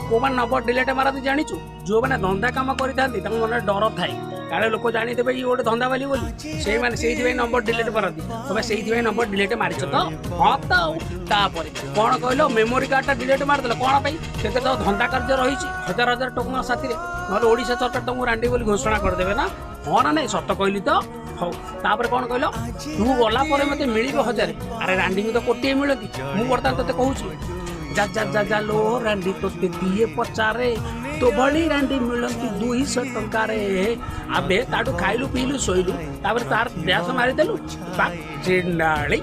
कोन number delete मारती जानिछु जो मैंने धंदा काम करता मन डर थाए काले लोक जानीदेवे ये गोटे धंदा बाली बोली से मैंने से नंबर डिलीट मारती तुम्हें से नंबर डिलीट मारिछ तो हाँ तो कौन कहल मेमोरी कार्डटा डिलीट मारदेल कौन पे तो धंदा कार्य रही हजार हजार टଙ୍କା साथी ना ओडिशा सरकार तुमको रांडी बोली घोषणा करदेवे ना हाँ ना नहीं सत कहली तो हाँ तापर कौन कहल तू गला मत मिल 1000 अरे रांडी को तो कोटे मिलती मुझे बर्तमान ते कहूँ जा जा जा जा लो रांडी तो दिए पचारे तो बड़ी रांडी मिलती 200 टंका रे आबे ताडू खाइलु पीलु सोइलु तापर तार ब्यास मारिदेलु बा चिंडाली